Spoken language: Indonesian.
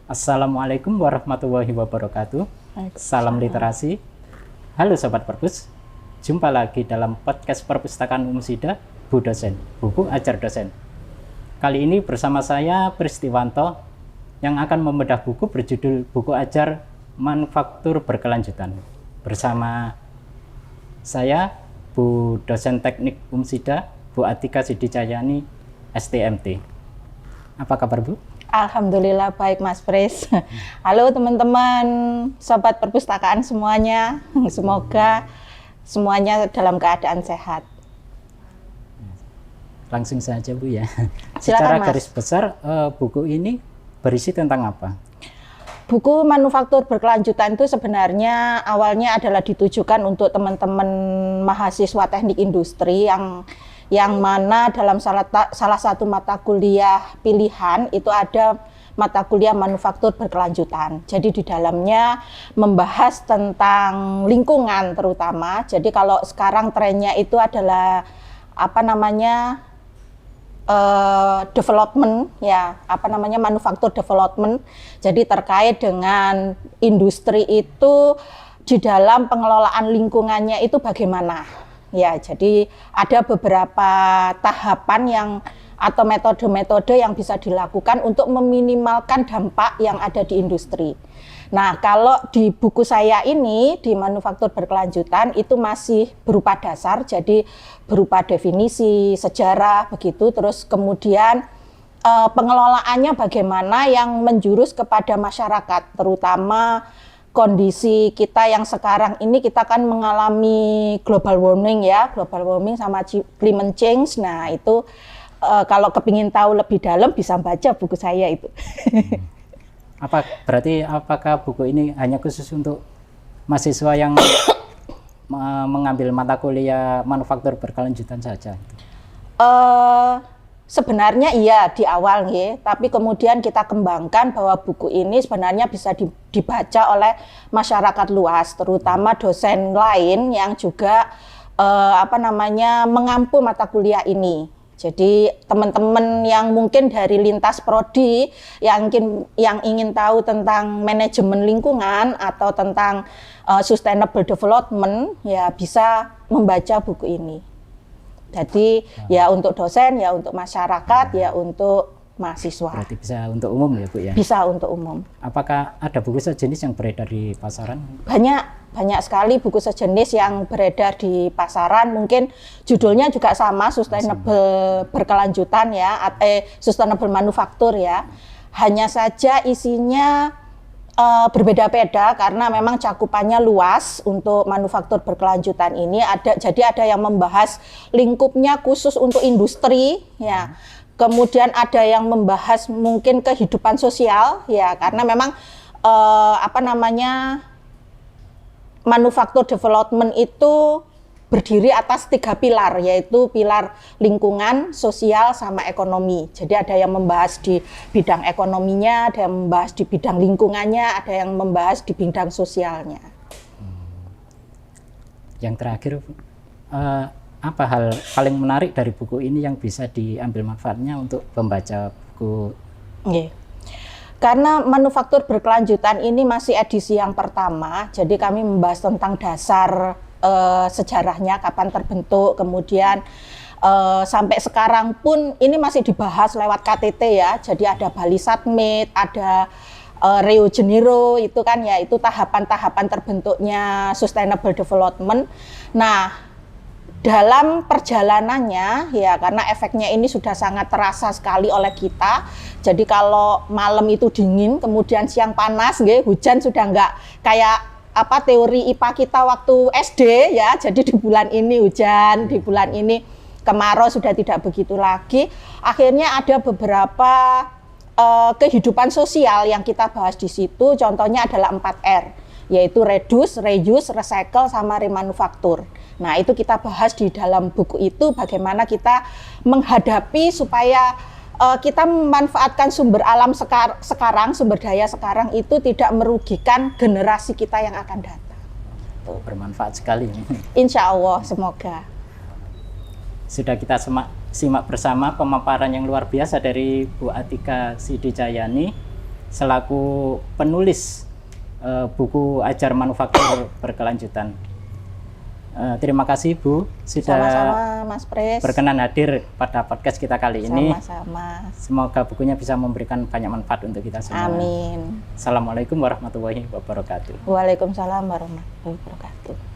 Assalamualaikum warahmatullahi wabarakatuh. Salam literasi. Halo Sobat Perpus, jumpa lagi dalam podcast Perpustakaan Umsida, Bu Dosen, Buku Ajar Dosen. Kali ini bersama saya, Pristiwanto, yang akan membedah buku berjudul Buku Ajar Manufaktur Berkelanjutan. Bersama saya, Bu Dosen Teknik Umsida, Bu Atika Sidicayani, STMT. Apa kabar, Bu? Alhamdulillah baik Mas Pris. Halo teman-teman, sobat perpustakaan semuanya. Semoga semuanya dalam keadaan sehat. Langsung saja Bu ya. Silakan, Secara Mas. garis besar buku ini berisi tentang apa? Buku Manufaktur Berkelanjutan itu sebenarnya awalnya adalah ditujukan untuk teman-teman mahasiswa teknik industri yang mana dalam salah satu mata kuliah pilihan itu ada mata kuliah manufaktur berkelanjutan. Jadi di dalamnya membahas tentang lingkungan terutama. Jadi kalau sekarang trennya itu adalah development ya, manufaktur development. Jadi terkait dengan industri itu di dalam pengelolaan lingkungannya itu bagaimana? Ya, jadi ada beberapa tahapan atau metode-metode yang bisa dilakukan untuk meminimalkan dampak yang ada di industri. Nah, kalau di buku saya ini, di Manufaktur Berkelanjutan, itu masih berupa dasar, jadi berupa definisi, sejarah, begitu. Terus kemudian pengelolaannya bagaimana yang menjurus kepada masyarakat, terutama kondisi kita yang sekarang ini kita kan mengalami global warming sama climate change. Nah itu kalau kepingin tahu lebih dalam bisa baca buku saya itu. Apakah buku ini hanya khusus untuk mahasiswa yang mengambil mata kuliah manufaktur berkelanjutan saja? Sebenarnya iya di awal ya, tapi kemudian kita kembangkan bahwa buku ini sebenarnya bisa dibaca oleh masyarakat luas, terutama dosen lain yang juga mengampu mata kuliah ini. Jadi teman-teman yang mungkin dari lintas prodi yang ingin tahu tentang manajemen lingkungan atau tentang sustainable development ya bisa membaca buku ini. Jadi ya untuk dosen, ya untuk masyarakat, ya untuk mahasiswa. Berarti bisa untuk umum ya Bu ya? Bisa untuk umum. Apakah ada buku sejenis yang beredar di pasaran? Banyak sekali buku sejenis yang beredar di pasaran. Mungkin judulnya juga sama, Sustainable Berkelanjutan ya, Sustainable Manufaktur ya. Hanya saja isinya berbeda-beda karena memang cakupannya luas untuk manufaktur berkelanjutan ini. Jadi ada yang membahas lingkupnya khusus untuk industri ya. Kemudian ada yang membahas mungkin kehidupan sosial ya, karena memang manufaktur development itu berdiri atas 3 pilar, yaitu pilar lingkungan, sosial, sama ekonomi. Jadi ada yang membahas di bidang ekonominya, ada yang membahas di bidang lingkungannya, ada yang membahas di bidang sosialnya. Yang terakhir, apa hal paling menarik dari buku ini yang bisa diambil manfaatnya untuk pembaca buku? Okay. Karena manufaktur berkelanjutan ini masih edisi yang pertama, jadi kami membahas tentang dasar sejarahnya, kapan terbentuk, kemudian sampai sekarang pun ini masih dibahas lewat KTT ya. Jadi ada Bali Summit, ada Rio Janeiro, itu kan ya, itu tahapan-tahapan terbentuknya sustainable development. Nah, dalam perjalanannya ya, karena efeknya ini sudah sangat terasa sekali oleh kita. Jadi kalau malam itu dingin, kemudian siang panas, hujan sudah nggak kayak teori IPA kita waktu SD ya. Jadi di bulan ini hujan, di bulan ini kemarau, sudah tidak begitu lagi. Akhirnya ada beberapa kehidupan sosial yang kita bahas di situ. Contohnya adalah 4R, yaitu reduce, reuse, recycle, sama remanufaktur. Nah itu kita bahas di dalam buku itu, bagaimana kita menghadapi supaya kita memanfaatkan sumber alam sekarang, sumber daya sekarang itu tidak merugikan generasi kita yang akan datang. Bermanfaat sekali. Insya Allah, semoga. Sudah kita simak bersama pemaparan yang luar biasa dari Bu Atika Sidicayani. selaku penulis buku Ajar Manufaktur Berkelanjutan. Terima kasih Bu sudah Sama-sama Mas Pris. berkenan hadir pada podcast kita kali ini. Sama-sama. Semoga bukunya bisa memberikan banyak manfaat untuk kita semua. Amin. Assalamualaikum warahmatullahi wabarakatuh. Waalaikumsalam warahmatullahi wabarakatuh.